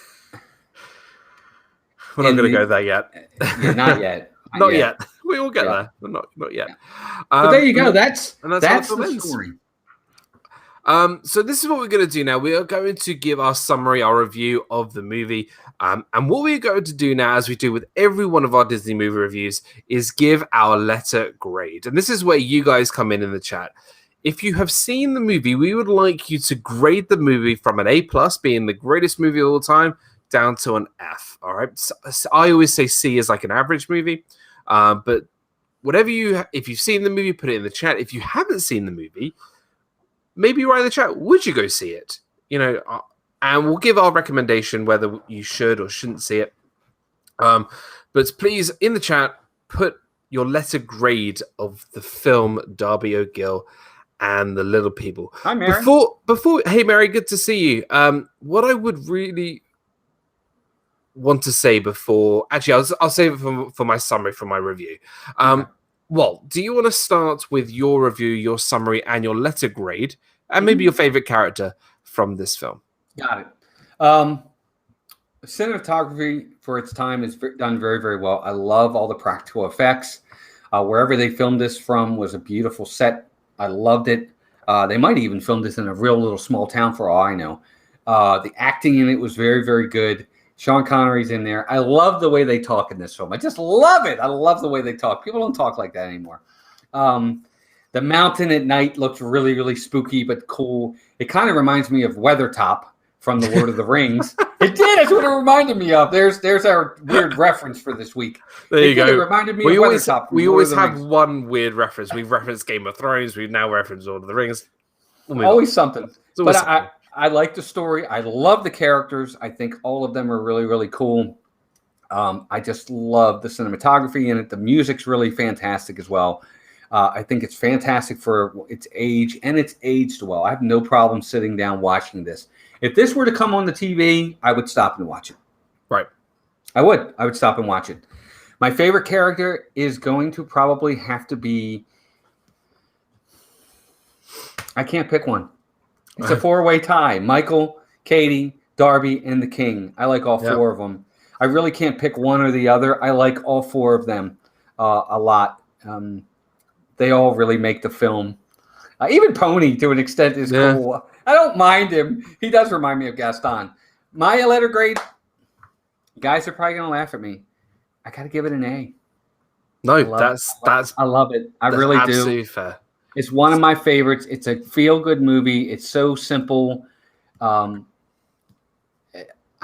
We're not going to go there yet. Yeah, not yet. Not yet. We will get there, but not yet. Yeah. But there you go. That's the story. So this is what we're going to do now. We are going to give our summary, our review of the movie. And what we're going to do now, as we do with every one of our Disney movie reviews, is give our letter grade. And this is where you guys come in the chat. if you have seen the movie, we would like you to grade the movie from an A plus, being the greatest movie of all time, down to an F. All right. So I always say C is like an average movie, but if you've seen the movie, put it in the chat. If you haven't seen the movie, maybe write in the chat, would you go see it? And we'll give our recommendation whether you should or shouldn't see it. But please, in the chat, put your letter grade of the film Darby O'Gill and the Little People. Hi, Mary. Hey, Mary, good to see you. What I would really want to say before, actually, I'll save it for my summary for my review. Okay. Well, do you want to start with your review, your summary, and your letter grade, and maybe your favorite character from this film? Got it. Cinematography for its time is done very, very well. I love all the practical effects. Wherever they filmed this from was a beautiful set. I loved it. They might even film this in a real little small town for all I know. The acting in it was very, very good. Sean Connery's in there. I love the way they talk in this film. I just love it. I love the way they talk. People don't talk like that anymore. The mountain at night looks really, really spooky but cool. It kind of reminds me of Weathertop from The Lord of the Rings. It did. That's what it reminded me of. There's our weird reference for this week. There you go. It reminded me of Weathertop. We always have one weird reference. We've referenced Game of Thrones. We've now referenced Lord of the Rings. Always something. But I like the story. I love the characters. I think all of them are really, really cool. I just love the cinematography in it. The music's really fantastic as well. I think it's fantastic for its age, and it's aged well. I have no problem sitting down watching this. If this were to come on the TV, I would stop and watch it. Right. I would stop and watch it. My favorite character is going to probably have to be... I can't pick one. It's a four-way tie. Michael, Katie, Darby, and the King. I like all four of them. I really can't pick one or the other. I like all four of them a lot. They all really make the film. Even Pony, to an extent, is cool. I don't mind him. He does remind me of Gaston. My letter grade, guys are probably going to laugh at me. I got to give it an A. No, I love it. I really do. Absolutely fair. It's one of my favorites. It's a feel-good movie. It's so simple. I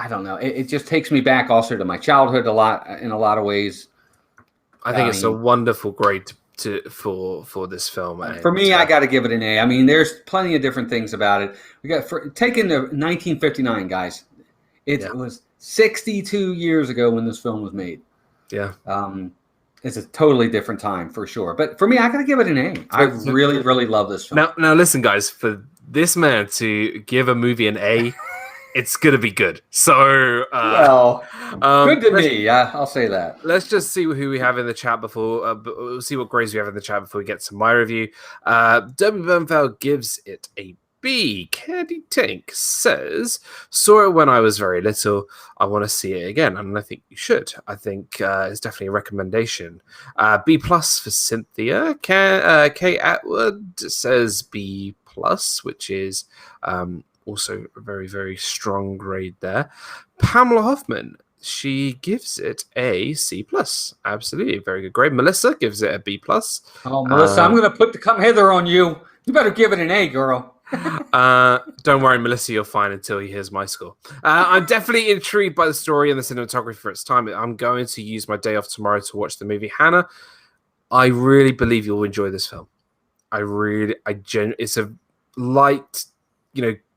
don't know. It just takes me back also to my childhood in a lot of ways. I think it's a wonderful grade for this film. For me, I got to give it an A. I mean, there's plenty of different things about it. We got taken to 1959, guys. It was 62 years ago when this film was made. Yeah. It's a totally different time for sure. But for me, I got to give it an A. I really, really love this film. Now listen, guys, for this man to give a movie an A, it's going to be good. So, good to me. I'll say that. Let's just see who we have in the chat before. We'll see what grades we have in the chat before we get to my review. Derby Bernfeld gives it a B. Candy Tank says, saw it when I was very little. I want to see it again, and I think you should. I think it's definitely a recommendation. B plus for Cynthia. Kay Atwood says B plus, which is also a very, very strong grade there. Pamela Hoffman, she gives it a C plus. Absolutely, very good grade. Melissa gives it a B plus. Oh, Melissa, I'm going to put the come hither on you. You better give it an A, girl. Don't worry, Melissa, you're fine until he hears my score. I'm definitely intrigued by the story and the cinematography for its time. I'm going to use my day off tomorrow to watch the movie. Hannah, I really believe you'll enjoy this film. It's a light,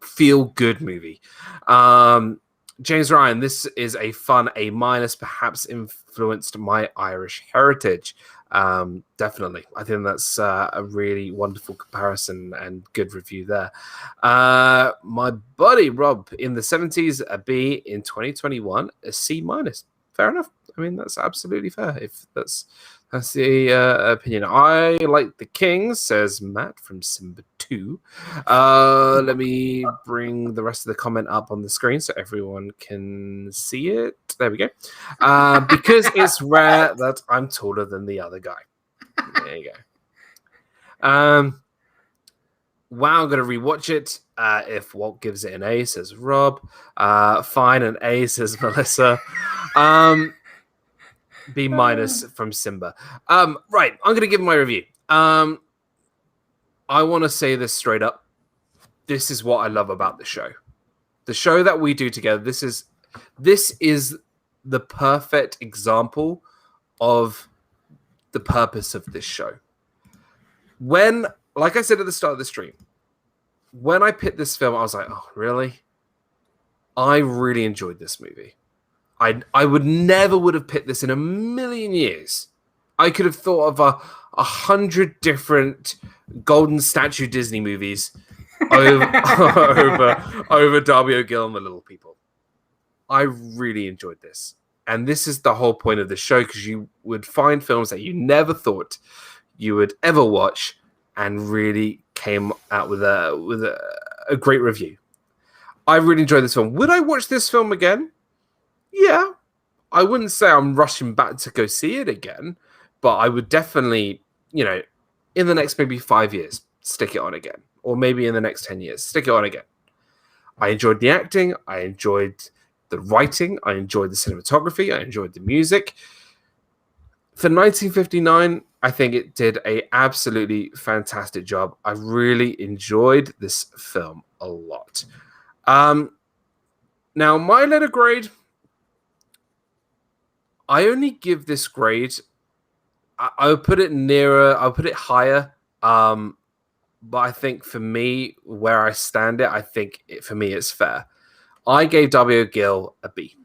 feel good movie. James Ryan, this is a fun A minus, perhaps influenced my Irish heritage. Definitely. I think that's a really wonderful comparison and good review there. My buddy Rob, in the 70s, a B. In 2021, a C minus. Fair enough. I mean, that's absolutely fair. If that's the opinion. I like the King, says Matt from Simba 2. Let me bring the rest of the comment up on the screen so everyone can see it. There we go. Because it's rare that I'm taller than the other guy. There you go. Wow, I'm going to rewatch it. If Walt gives it an A, says Rob. Fine, an A, says Melissa. B minus from Simba. Right, I'm going to give my review. I I want to say this straight up. This is what I love about the show. The show that we do together, this is the perfect example of the purpose of this show. When, like I said at the start of the stream, when I picked this film, I was like, oh, really? I really enjoyed this movie. I would have picked this in a million years. I could have thought of 100 different golden statue Disney movies over Darby O'Gill and the Little People. I really enjoyed this. And this is the whole point of the show, because you would find films that you never thought you would ever watch and really came out with a great review. I really enjoyed this film. Would I watch this film again? Yeah. I wouldn't say I'm rushing back to go see it again, but I would definitely, in the next maybe 5 years, stick it on again. Or maybe in the next 10 years, stick it on again. I enjoyed the acting. I enjoyed the writing. I enjoyed the cinematography. I enjoyed the music. For 1959, I think it did an absolutely fantastic job. I really enjoyed this film a lot. Now, my letter grade, I only give this grade, I would put it higher. But I think for me, where I stand for me, it's fair. I gave Darby O'Gill a B.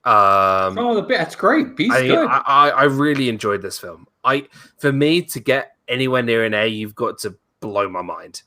That's great. B's good. I really enjoyed this film. For me to get anywhere near an A, you've got to blow my mind.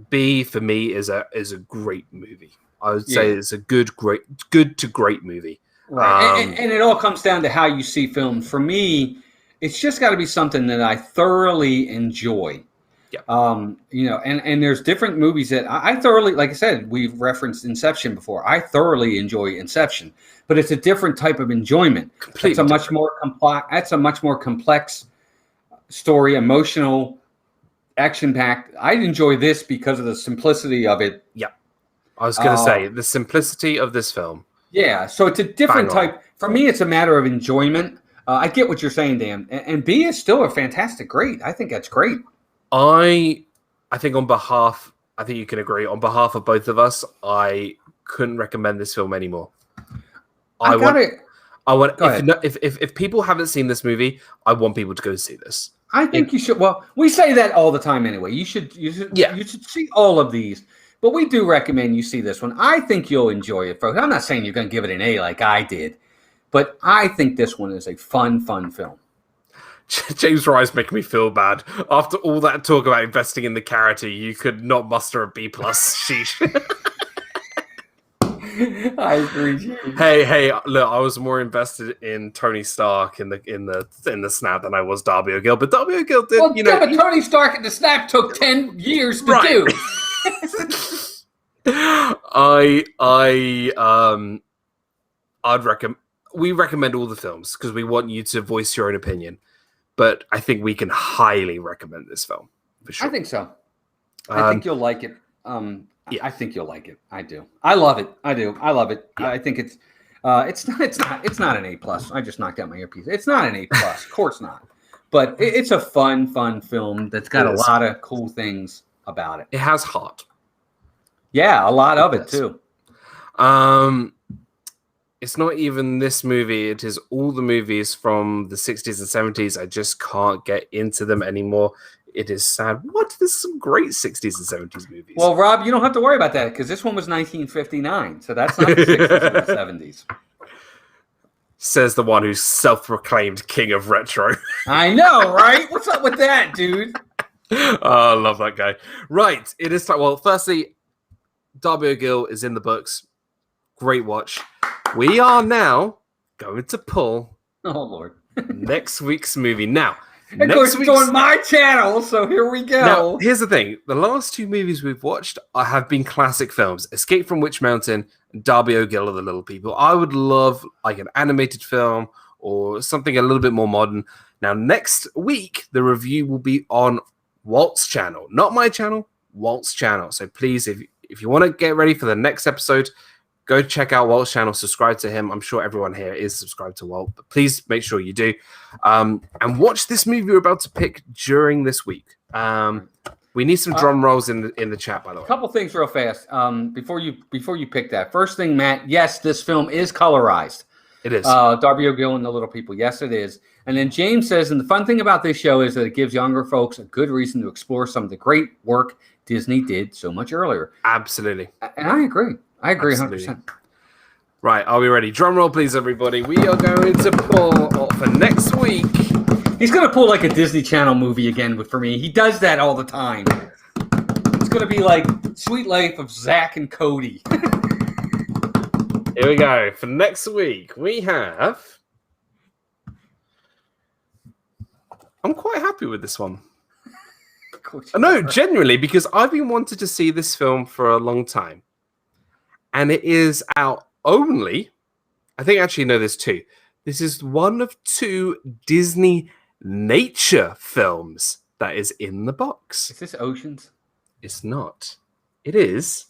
B for me is a great movie. I would say it's a good to great movie. Right, and it all comes down to how you see films. For me, it's just got to be something that I thoroughly enjoy. Yeah. And there's different movies that I thoroughly, like I said, we've referenced Inception before. I thoroughly enjoy Inception, but it's a different type of enjoyment. Completely. It's a much more complex. That's a much more complex story, emotional, action-packed. I enjoy this because of the simplicity of it. Yeah. I was going to say the simplicity of this film. Yeah. So it's a different type. For me, it's a matter of enjoyment. I get what you're saying, Dan. And B is still a fantastic grade. I think that's great. I think I think you can agree, on behalf of both of us, I couldn't recommend this film anymore. If people haven't seen this movie, I want people to go see this. I think you should. Well, we say that all the time anyway. You should see all of these. But we do recommend you see this one. I think you'll enjoy it, folks. I'm not saying you're going to give it an A like I did, but I think this one is a fun film. James Rye's making me feel bad. After all that talk about investing in the character, you could not muster a B+. Sheesh. I agree. Hey, look, I was more invested in Tony Stark in the snap than I was Darby O'Gill. But Darby O'Gill did, but Tony Stark in the snap took 10 years to do. We recommend all the films because we want you to voice your own opinion. But I think we can highly recommend this film for sure. I think so. I think you'll like it. I think you'll like it. I do. I love it. I do. I love it. Yeah. I think it's not an A+. I just knocked out my earpiece. It's not an A+. Of course not. But it's a fun film that's got a lot of cool things about it. It has heart. Yeah, a lot of it too. It's not even this movie. It is all the movies from the 60s and 70s. I just can't get into them anymore. It is sad. There's some great 60s and 70s movies. Well, Rob, you don't have to worry about that because this one was 1959. So that's not the 60s and 70s. Says the one who's self-proclaimed king of retro. I know, right? What's up with that, dude? Oh, I love that guy. Right. It is time. Well, firstly, Darby O'Gill is in the books. Great watch. We are now going to pull next week's movie. Now, of course, it's on my channel, so here we go. Now, here's the thing. The last two movies we've watched have been classic films. Escape from Witch Mountain and Darby O'Gill of the Little People. I would love like an animated film or something a little bit more modern. Now, next week, the review will be on Walt's channel. Not my channel, Walt's channel. So please, if you want to get ready for the next episode, go check out Walt's channel, subscribe to him. I'm sure everyone here is subscribed to Walt, but please make sure you do. And watch this movie we're about to pick during this week. We need some drum rolls in the chat, by the way. A couple things real fast. Before you pick that. First thing, Matt. Yes, this film is colorized. It is. Darby O'Gill and the Little People. Yes, it is. And then James says, and the fun thing about this show is that it gives younger folks a good reason to explore some of the great work Disney did so much earlier. Absolutely. And I agree. I agree Absolutely. 100%. Right, are we ready? Drum roll, please, everybody. We are going to pull for next week. He's going to pull like a Disney Channel movie again for me. He does that all the time. It's going to be like Sweet Life of Zach and Cody. Here we go. For next week, we have... I'm quite happy with this one. No, genuinely, because I've been wanting to see this film for a long time. And it is out only... I think actually, no, there's two. This is one of two Disney nature films that is in the box. Is this Oceans? It's not. It is...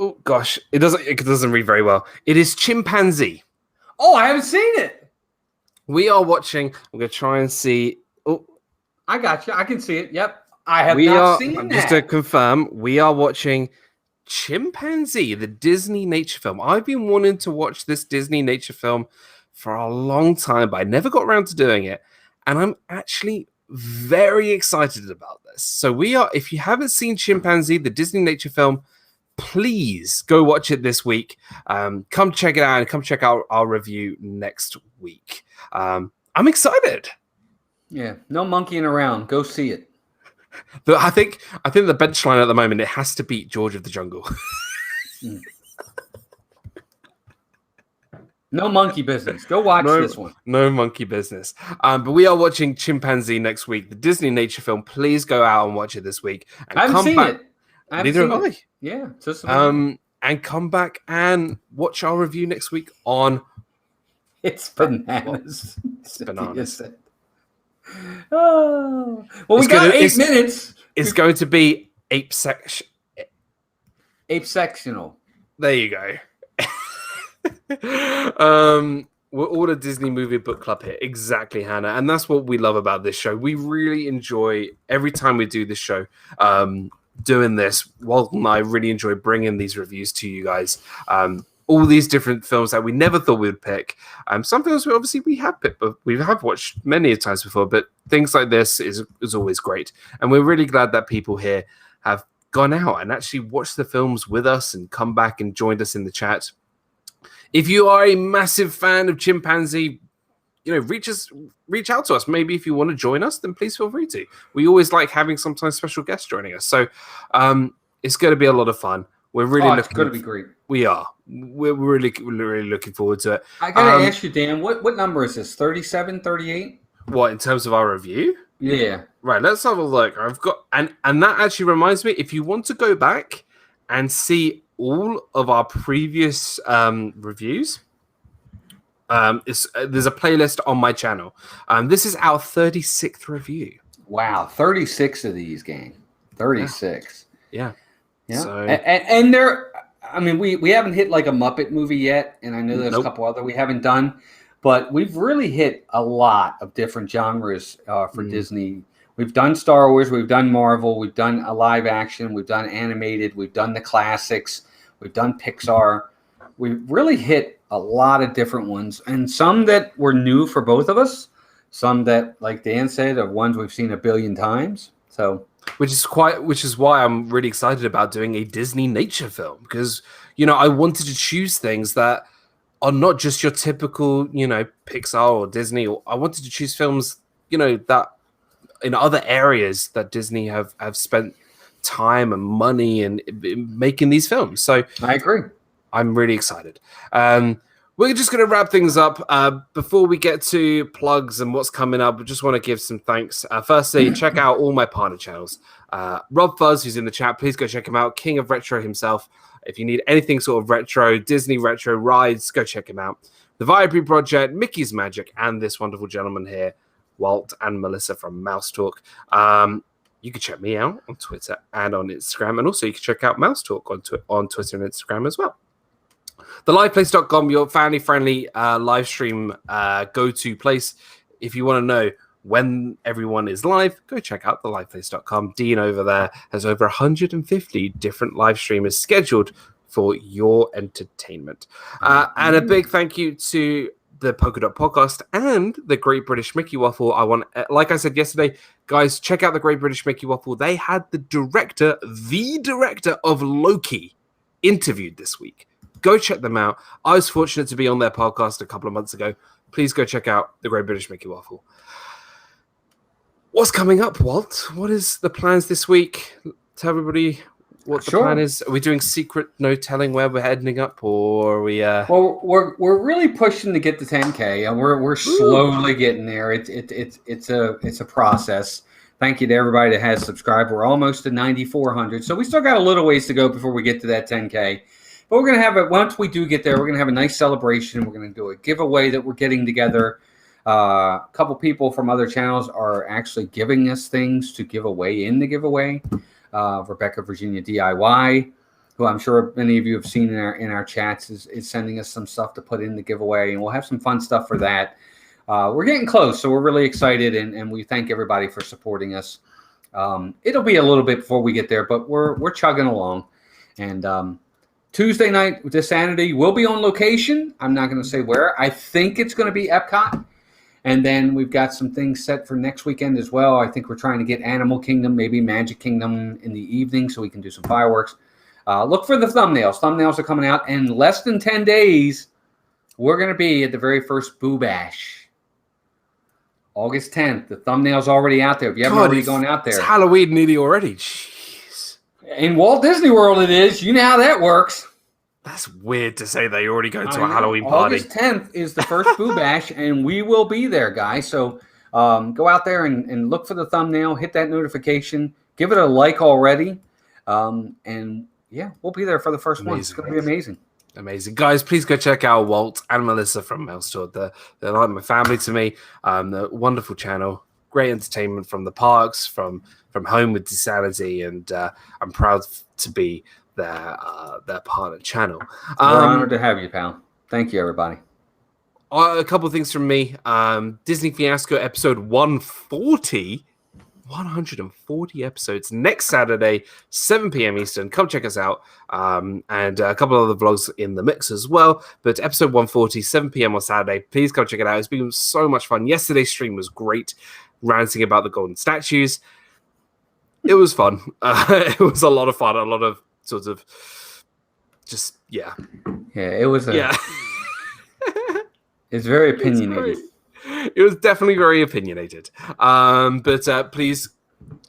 Oh, gosh. It doesn't read very well. It is Chimpanzee. Oh, I haven't seen it. We are watching. I'm going to try and see. Oh, I got you. I can see it. Yep. I have not seen that. Just to confirm, we are watching Chimpanzee, the Disney nature film. I've been wanting to watch this Disney nature film for a long time, but I never got around to doing it. And I'm actually very excited about this. So if you haven't seen Chimpanzee, the Disney nature film, please go watch it this week. Come check it out and come check out our review next week. I'm excited. Yeah, no monkeying around. Go see it. I think the bench line at the moment, it has to beat George of the Jungle. No monkey business. Go watch this one. No monkey business. But we are watching Chimpanzee next week, the Disney nature film. Please go out and watch it this week. And I haven't seen it. Neither have I. Yeah. And come back and watch our review next week on... It's bananas. It's bananas. Oh. Well, we got 8 minutes. It's going to be Ape Sectional. There you go. We're all a Disney movie book club here. Exactly, Hannah. And that's what we love about this show. We really enjoy every time we do this show. Doing this, Walt and I really enjoy bringing these reviews to you guys. All these different films that we never thought we'd pick. Some films we have picked, but we have watched many times before. But things like this is always great, and we're really glad that people here have gone out and actually watched the films with us and come back and joined us in the chat. If you are a massive fan of Chimpanzee, reach out to us. Maybe if you want to join us, then please feel free to. We always like having sometimes special guests joining us. So it's going to be a lot of fun. We're really it's going to be great. We are. We're really, really looking forward to it. I got to ask you, Dan, what number is this? 37, 38? What, in terms of our review? Yeah. Right, let's have a look. I've got, and that actually reminds me, if you want to go back and see all of our previous reviews, there's a playlist on my channel. This is our 36th review. Wow, 36 of these, gang. 36. Yeah. So, and there, I mean, we haven't hit like a Muppet movie yet, and I know there's a couple other we haven't done, but we've really hit a lot of different genres for Disney. We've done Star Wars, we've done Marvel, we've done a live action, we've done animated, we've done the classics, we've done Pixar. We've really hit a lot of different ones, and some that were new for both of us, some that, like Dan said, are ones we've seen a billion times. So. Which is why I'm really excited about doing a Disney nature film, because I wanted to choose things that are not just your typical Pixar or Disney. I wanted to choose films that in other areas that Disney have spent time and money in making these films. So I agree. I'm really excited. We're just going to wrap things up. Before we get to plugs and what's coming up, I just want to give some thanks. Firstly, check out all my partner channels. RobFuz, who's in the chat, please go check him out. King of Retro himself. If you need anything sort of retro, Disney retro rides, go check him out. The Viapree Project, Mickey's Magic, and this wonderful gentleman here, Walt and Melissa from Mouse Talk. You can check me out on Twitter and on Instagram. And also you can check out Mouse Talk on Twitter and Instagram as well. TheLivePlace.com, your family-friendly live stream go-to place. If you want to know when everyone is live, go check out theliveplace.com. Dean over there has over 150 different live streamers scheduled for your entertainment. And a big thank you to the Polka Dot Podcast and the Great British Mickey Waffle. Like I said yesterday, guys, check out the Great British Mickey Waffle. They had the director of Loki interviewed this week. Go check them out. I was fortunate to be on their podcast a couple of months ago. Please go check out the Great British Mickey Waffle. What's coming up, Walt? What is the plans this week? Tell everybody what the plan is. Are we doing secret no telling where we're heading up, or are we well, we're really pushing to get to 10K, and we're slowly getting there. It's a process. Thank you to everybody that has subscribed. We're almost to 9,400, so we still got a little ways to go before we get to that 10K. But we're gonna have it once we do get there. We're gonna have a nice celebration. We're gonna do a giveaway that we're getting together. A couple people from other channels are actually giving us things to give away in the giveaway. Rebecca Virginia DIY, who I'm sure many of you have seen in our chats, is sending us some stuff to put in the giveaway, and we'll have some fun stuff for that. We're getting close, so we're really excited, and we thank everybody for supporting us. It'll be a little bit before we get there, but we're chugging along. And Tuesday night, this Saturday, we'll be on location. I'm not going to say where. I think it's going to be Epcot. And then we've got some things set for next weekend as well. I think we're trying to get Animal Kingdom, maybe Magic Kingdom in the evening so we can do some fireworks. Look for the thumbnails. Thumbnails are coming out. And less than 10 days, we're going to be at the very first Boo Bash. August 10th. The thumbnail's already out there. If you haven't already gone out there. It's Halloween nearly already. Jeez. In Walt Disney World it is. You know how that works. That's weird to say they already go to a Halloween party. August 10th is the first Boo Bash, and we will be there, guys. So go out there and look for the thumbnail, hit that notification, give it a like already. And, yeah, we'll be there for the first one. It's going to be amazing. Amazing. Guys, please go check out Walt and Melissa from Mailstore. They're like my family to me. The wonderful channel. Great entertainment from the parks, from Home with Insanity, and I'm proud to be their partner channel. We're honored to have you, pal. Thank you, everybody. A couple of things from me. Disney Fiasco episode 140. 140 episodes next Saturday, 7 p.m. Eastern. Come check us out. And a couple of other vlogs in the mix as well. But episode 140, 7 p.m. on Saturday. Please come check it out. It's been so much fun. Yesterday's stream was great, ranting about the golden statues. It was fun. It was a lot of fun. A lot of sort of just, yeah. Yeah, it was it's very opinionated. It was definitely very opinionated. But please,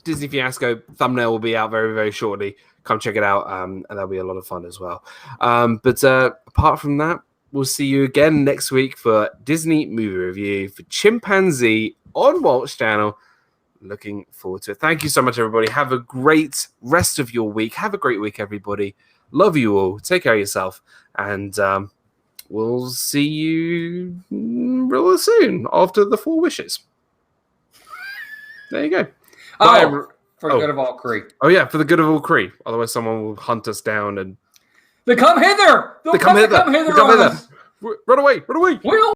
Disney Fiasco thumbnail will be out very, very shortly. Come check it out, and that'll be a lot of fun as well. But apart from that, we'll see you again next week for Disney Movie Review for Chimpanzee on Walt's channel. Looking forward to it. Thank you so much, everybody. Have a great rest of your week. Have a great week, everybody. Love you all. Take care of yourself. And we'll see you real soon after the 4 wishes. There you go. Oh, for the good of all Kree. Oh, yeah, for the good of all Kree. Otherwise, someone will hunt us down and... They come hither! They come hither! Run away! Run away! We'll